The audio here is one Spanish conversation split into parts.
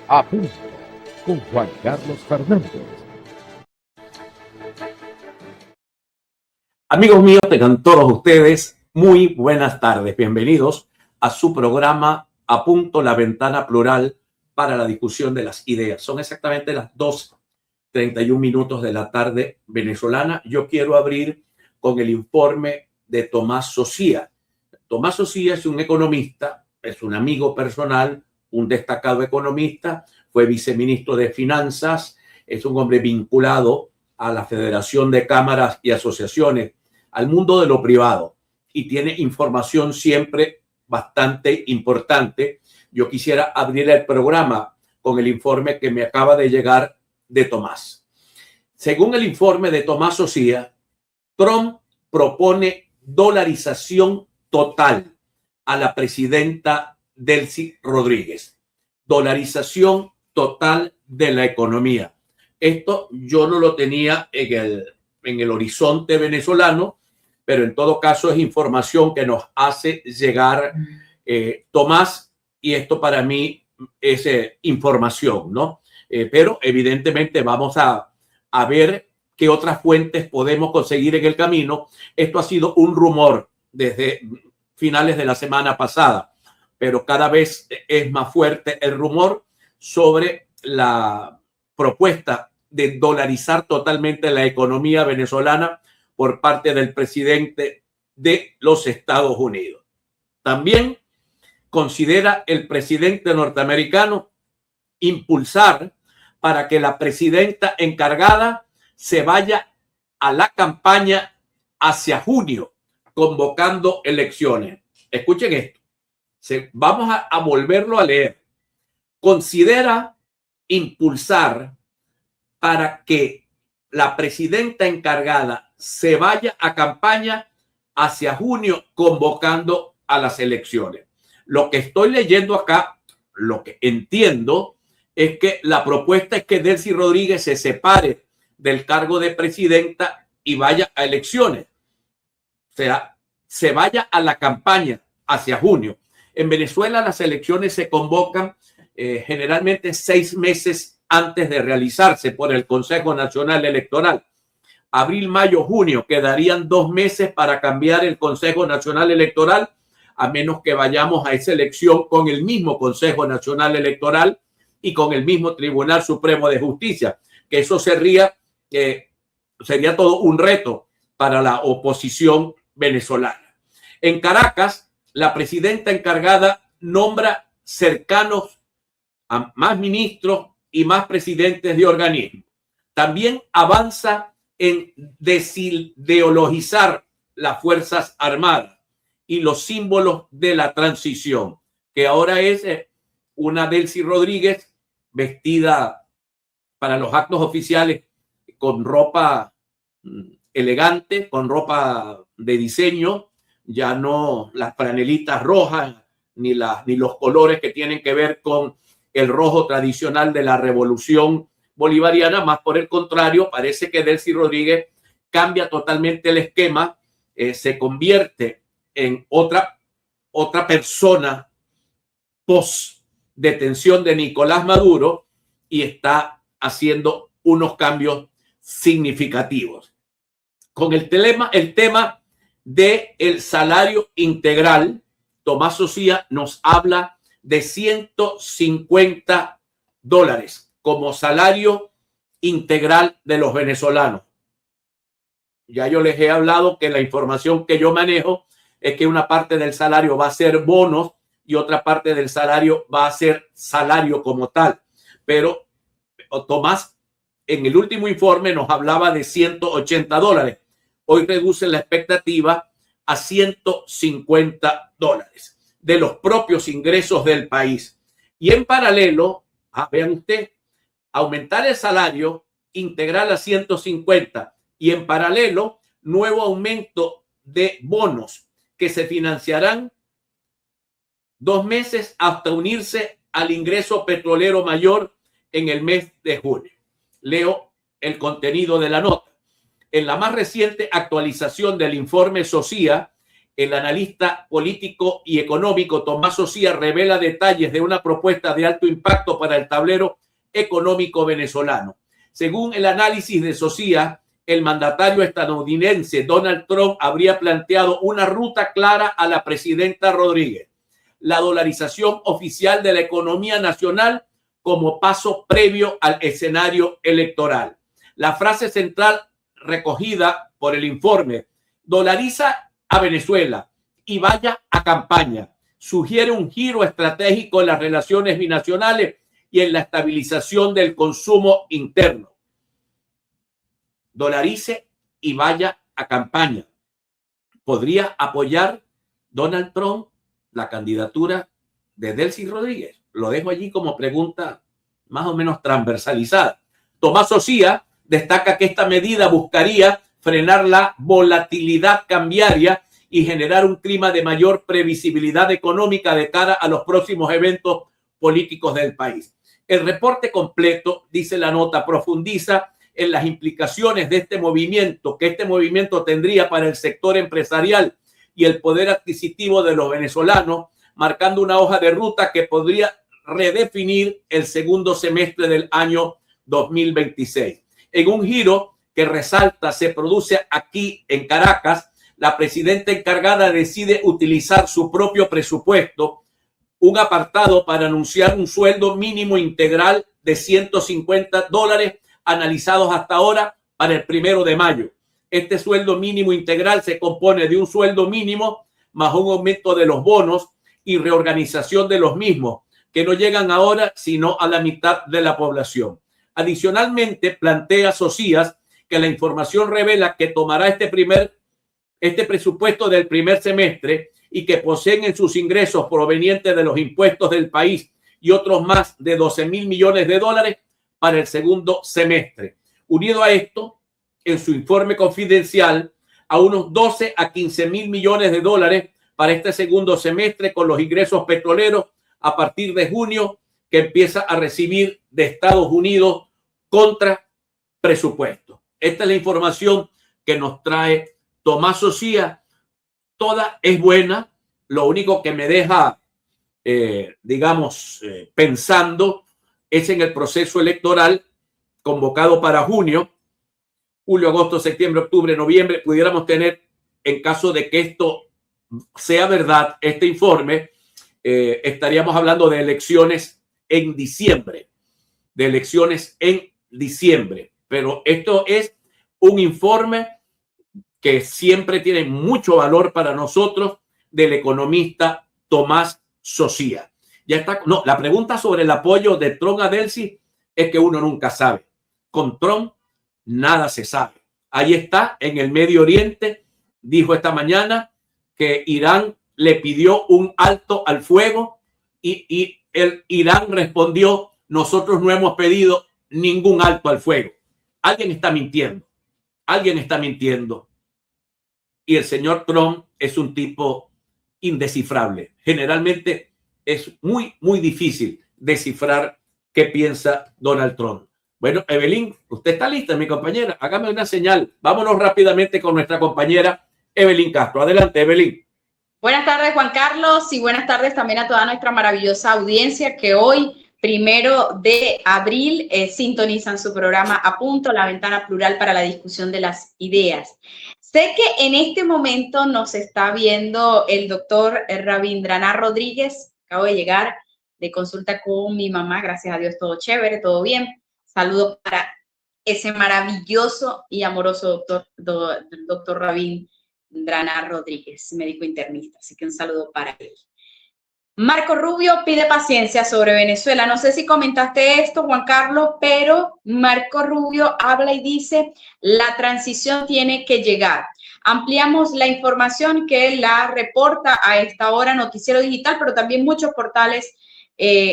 A punto con Juan Carlos Fernández. Amigos míos, tengan todos ustedes muy buenas tardes. Bienvenidos a su programa A Punto, la ventana plural para la discusión de las ideas. Son exactamente las 2:31 de la tarde venezolana. Yo quiero abrir con el informe de Tomás Socia. Tomás Socia es un economista, es un amigo personal, un destacado economista, fue viceministro de Finanzas, es un hombre vinculado a la Federación de Cámaras y Asociaciones, al mundo de lo privado, y tiene información siempre bastante importante. Yo quisiera abrir el programa con el informe que me acaba de llegar de Tomás. Según el informe de Tomás Socia, Trump propone dolarización total a la presidenta Delcy Rodríguez. Dolarización total de la economía. Esto yo no lo tenía en el horizonte venezolano, pero en todo caso es información que nos hace llegar Tomás, y esto para mí es información, ¿no? Pero evidentemente vamos a ver qué otras fuentes podemos conseguir en el camino. Esto ha sido un rumor desde finales de la semana pasada, pero cada vez es más fuerte el rumor sobre la propuesta de dolarizar totalmente la economía venezolana por parte del presidente de los Estados Unidos. También considera el presidente norteamericano impulsar para que la presidenta encargada se vaya a la campaña hacia junio, convocando elecciones. Escuchen esto. Vamos a volverlo a leer. Considera impulsar para que la presidenta encargada se vaya a campaña hacia junio, convocando a las elecciones. Lo que estoy leyendo acá, lo que entiendo, es que la propuesta es que Delcy Rodríguez se separe del cargo de presidenta y vaya a elecciones. O sea, se vaya a la campaña hacia junio. En Venezuela las elecciones se convocan generalmente 6 meses antes de realizarse por el Consejo Nacional Electoral. Abril, mayo, junio, quedarían 2 meses para cambiar el Consejo Nacional Electoral, a menos que vayamos a esa elección con el mismo Consejo Nacional Electoral y con el mismo Tribunal Supremo de Justicia, que eso sería todo un reto para la oposición venezolana. En Caracas, la presidenta encargada nombra cercanos a más ministros y más presidentes de organismos. También avanza en desideologizar las Fuerzas Armadas y los símbolos de la transición, que ahora es una Delcy Rodríguez vestida para los actos oficiales con ropa elegante, con ropa de diseño, ya no las franelitas rojas ni los colores que tienen que ver con el rojo tradicional de la revolución bolivariana. Más por el contrario, parece que Delcy Rodríguez cambia totalmente el esquema, se convierte en otra persona post detención de Nicolás Maduro y está haciendo unos cambios significativos. Con el tema del salario integral, Tomás Socia nos habla de $150 como salario integral de los venezolanos. Ya yo les he hablado que la información que yo manejo es que una parte del salario va a ser bonos y otra parte del salario va a ser salario como tal. Pero Tomás, en el último informe nos hablaba de $180. Hoy reduce la expectativa a $150 de los propios ingresos del país. Y en paralelo, vean usted, aumentar el salario integral a 150 y en paralelo, nuevo aumento de bonos que se financiarán 2 meses hasta unirse al ingreso petrolero mayor en el mes de junio. Leo el contenido de la nota. En la más reciente actualización del informe Socia, el analista político y económico Tomás Socia revela detalles de una propuesta de alto impacto para el tablero económico venezolano. Según el análisis de Socia, el mandatario estadounidense Donald Trump habría planteado una ruta clara a la presidenta Rodríguez: la dolarización oficial de la economía nacional como paso previo al escenario electoral. La frase central recogida por el informe: dolariza a Venezuela y vaya a campaña, sugiere un giro estratégico en las relaciones binacionales y en la estabilización del consumo interno. Dolarice y vaya a campaña. ¿Podría apoyar Donald Trump la candidatura de Delcy Rodríguez? Lo dejo allí como pregunta más o menos transversalizada. Tomás Socia destaca que esta medida buscaría frenar la volatilidad cambiaria y generar un clima de mayor previsibilidad económica de cara a los próximos eventos políticos del país. El reporte completo, dice la nota, profundiza en las implicaciones de este movimiento tendría para el sector empresarial y el poder adquisitivo de los venezolanos, marcando una hoja de ruta que podría redefinir el segundo semestre del año 2026. En un giro que resalta se produce aquí en Caracas, la presidenta encargada decide utilizar su propio presupuesto, un apartado para anunciar un sueldo mínimo integral de $150 analizados hasta ahora para el 1 de mayo. Este sueldo mínimo integral se compone de un sueldo mínimo más un aumento de los bonos y reorganización de los mismos, que no llegan ahora sino a la mitad de la población. Adicionalmente, plantea Socias que la información revela que tomará este presupuesto del primer semestre y que poseen en sus ingresos provenientes de los impuestos del país y otros más de $12,000 millones para el segundo semestre. Unido a esto, en su informe confidencial, a unos 12 a 15 mil millones de dólares para este segundo semestre con los ingresos petroleros a partir de junio, que empieza a recibir de Estados Unidos contra presupuesto. Esta es la información que nos trae Tomás Socia. Toda es buena. Lo único que me deja, pensando es en el proceso electoral convocado para junio, julio, agosto, septiembre, octubre, noviembre. Pudiéramos tener, en caso de que esto sea verdad, este informe, estaríamos hablando de elecciones en diciembre, Pero esto es un informe que siempre tiene mucho valor para nosotros, del economista Tomás Socia. Ya está. No, la pregunta sobre el apoyo de Trump a Delcy es que uno nunca sabe. Con Trump nada se sabe. Ahí está, en el Medio Oriente, dijo esta mañana que Irán le pidió un alto al fuego y el Irán respondió: nosotros no hemos pedido ningún alto al fuego. Alguien está mintiendo. Y el señor Trump es un tipo indescifrable. Generalmente es muy, muy difícil descifrar qué piensa Donald Trump. Bueno, Evelyn, usted está lista, mi compañera. Hágame una señal. Vámonos rápidamente con nuestra compañera Evelyn Castro. Adelante, Evelyn. Buenas tardes, Juan Carlos, y buenas tardes también a toda nuestra maravillosa audiencia que hoy, 1 de abril, sintonizan su programa A Punto, la ventana plural para la discusión de las ideas. Sé que en este momento nos está viendo el doctor Rabindranath Rodríguez. Acabo de llegar de consulta con mi mamá, gracias a Dios, todo chévere, todo bien. Saludos para ese maravilloso y amoroso doctor Rabindranath Rodríguez, médico internista. Así que un saludo para él. Marco Rubio pide paciencia sobre Venezuela. No sé si comentaste esto, Juan Carlos, pero Marco Rubio habla y dice: la transición tiene que llegar. Ampliamos la información que la reporta a esta hora Noticiero Digital, pero también muchos portales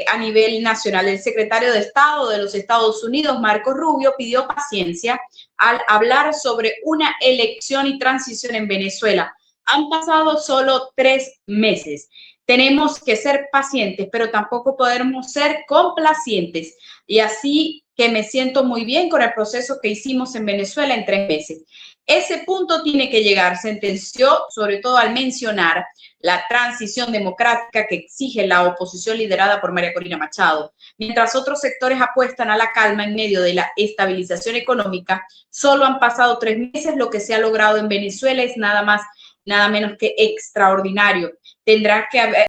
a nivel nacional. El secretario de Estado de los Estados Unidos, Marco Rubio, pidió paciencia al hablar sobre una elección y transición en Venezuela. Han pasado solo 3 meses. Tenemos que ser pacientes, pero tampoco podemos ser complacientes. Y así que me siento muy bien con el proceso que hicimos en Venezuela en 3 meses. Ese punto tiene que llegar, sentenció, sobre todo al mencionar la transición democrática que exige la oposición liderada por María Corina Machado. Mientras otros sectores apuestan a la calma en medio de la estabilización económica, solo han pasado 3 meses. Lo que se ha logrado en Venezuela es nada más, nada menos que extraordinario. Tendrá que haber